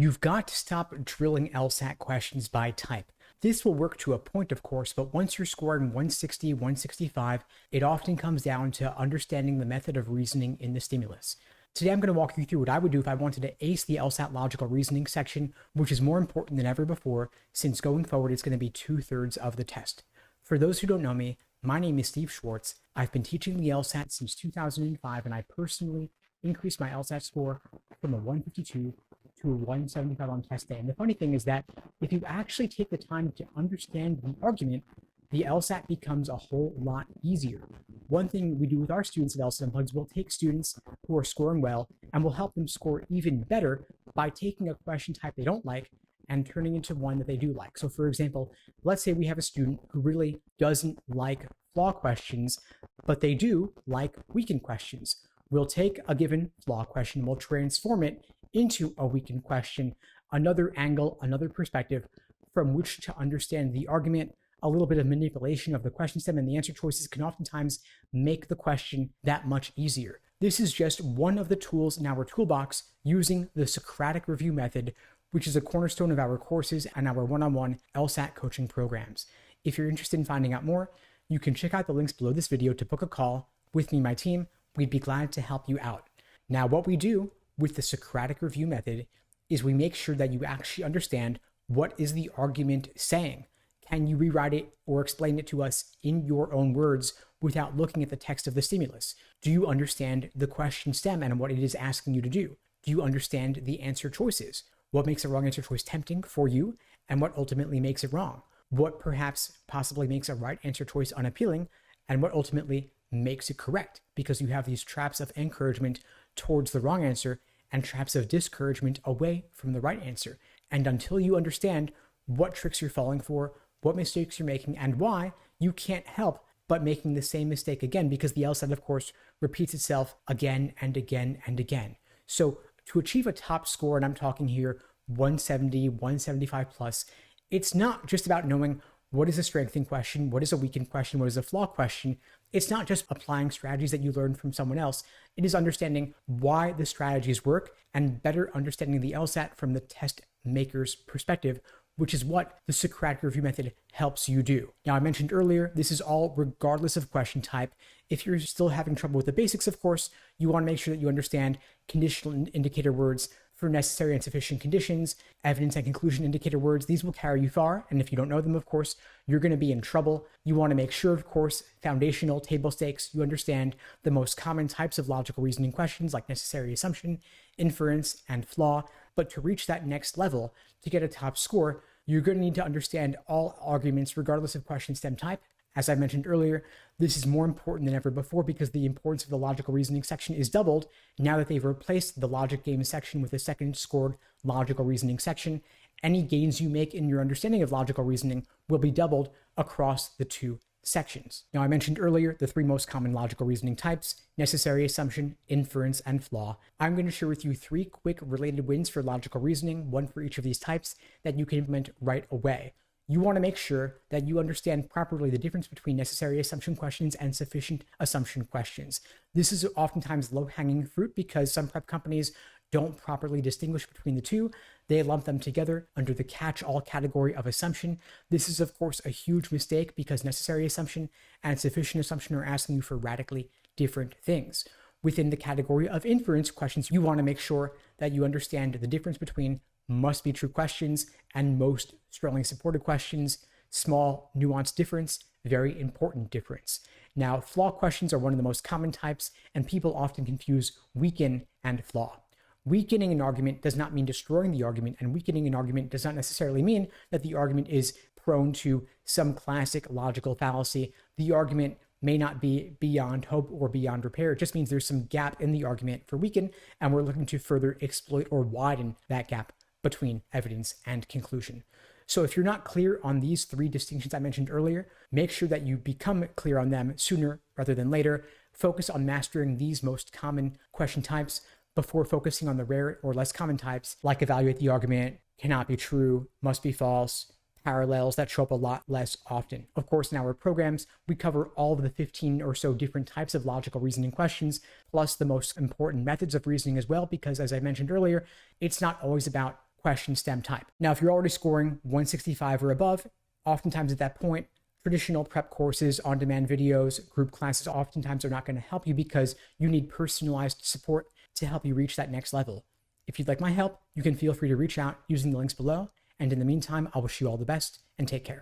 You've got to stop drilling LSAT questions by type. This will work to a point, of course, but once you're scoring 160, 165, it often comes down to understanding the method of reasoning in the stimulus. Today, I'm going to walk you through what I would do if I wanted to ace the LSAT logical reasoning section, which is more important than ever before, since going forward, it's going to be 2/3 of the test. For those who don't know me, my name is Steve Schwartz. I've been teaching the LSAT since 2005, and I personally increased my LSAT score from a 152 to a 175 on test day. And the funny thing is that if you actually take the time to understand the argument, the LSAT becomes a whole lot easier. One thing we do with our students at LSAT Unplugged is we'll take students who are scoring well and we'll help them score even better by taking a question type they don't like and turning into one that they do like. So for example, let's say we have a student who really doesn't like flaw questions, but they do like weakened questions. We'll take a given flaw question, we'll transform it into a weakened question, another angle, another perspective from which to understand the argument. A little bit of manipulation of the question stem and the answer choices can oftentimes make the question that much easier. This is just one of the tools in our toolbox using the Socratic review method, which is a cornerstone of our courses and our one-on-one LSAT coaching programs. If you're interested in finding out more, you can check out the links below this video to book a call with me and my team. We'd be glad to help you out. Now, what we do with the Socratic review method is we make sure that you actually understand what is the argument saying. Can you rewrite it or explain it to us in your own words without looking at the text of the stimulus? Do you understand the question stem and what it is asking you to do? Do you understand the answer choices? What makes a wrong answer choice tempting for you and what ultimately makes it wrong? What perhaps possibly makes a right answer choice unappealing and what ultimately makes it correct? Because you have these traps of encouragement towards the wrong answer and traps of discouragement away from the right answer. And until you understand what tricks you're falling for, what mistakes you're making, and why, you can't help but making the same mistake again, because the LSAT, of course, repeats itself again and again and again. So to achieve a top score, and I'm talking here 170, 175 plus, it's not just about knowing what is a strengthening question, what is a weakened question, what is a flaw question. It's not just applying strategies that you learned from someone else. It is understanding why the strategies work and better understanding the LSAT from the test maker's perspective, which is what the Socratic review method helps you do. Now, I mentioned earlier, this is all regardless of question type. If you're still having trouble with the basics, of course, you want to make sure that you understand conditional indicator words for necessary and sufficient conditions, evidence and conclusion indicator words. These will carry you far, and if you don't know them, of course, you're going to be in trouble. You want to make sure, of course, foundational table stakes, you understand the most common types of logical reasoning questions like necessary assumption, inference, and flaw. But to reach that next level, to get a top score, you're going to need to understand all arguments regardless of question stem type. As I mentioned earlier, this is more important than ever before because the importance of the logical reasoning section is doubled now that they've replaced the logic game section with a second scored logical reasoning section. Any gains you make in your understanding of logical reasoning will be doubled across the two sections. Now, I mentioned earlier the three most common logical reasoning types: necessary assumption, inference, and flaw. I'm going to share with you three quick related wins for logical reasoning, one for each of these types, that you can implement right away. You want to make sure that you understand properly the difference between necessary assumption questions and sufficient assumption questions. This is oftentimes low-hanging fruit because some prep companies don't properly distinguish between the two. They lump them together under the catch-all category of assumption. This is, of course, a huge mistake because necessary assumption and sufficient assumption are asking you for radically different things. Within the category of inference questions, you want to make sure that you understand the difference between must be true questions and most strongly supported questions. Small, nuanced difference, very important difference. Now, flaw questions are one of the most common types, and people often confuse weaken and flaw. Weakening an argument does not mean destroying the argument, and weakening an argument does not necessarily mean that the argument is prone to some classic logical fallacy. The argument may not be beyond hope or beyond repair. It just means there's some gap in the argument for weaken, and we're looking to further exploit or widen that gap between evidence and conclusion. So if you're not clear on these three distinctions I mentioned earlier, make sure that you become clear on them sooner rather than later. Focus on mastering these most common question types before focusing on the rare or less common types, like evaluate the argument, cannot be true, must be false, parallels that show up a lot less often. Of course, in our programs, we cover all of the 15 or so different types of logical reasoning questions, plus the most important methods of reasoning as well, because as I mentioned earlier, it's not always about question STEM type. Now, if you're already scoring 165 or above, oftentimes at that point, traditional prep courses, on-demand videos, group classes oftentimes are not going to help you because you need personalized support to help you reach that next level. If you'd like my help, you can feel free to reach out using the links below. And in the meantime, I wish you all the best and take care.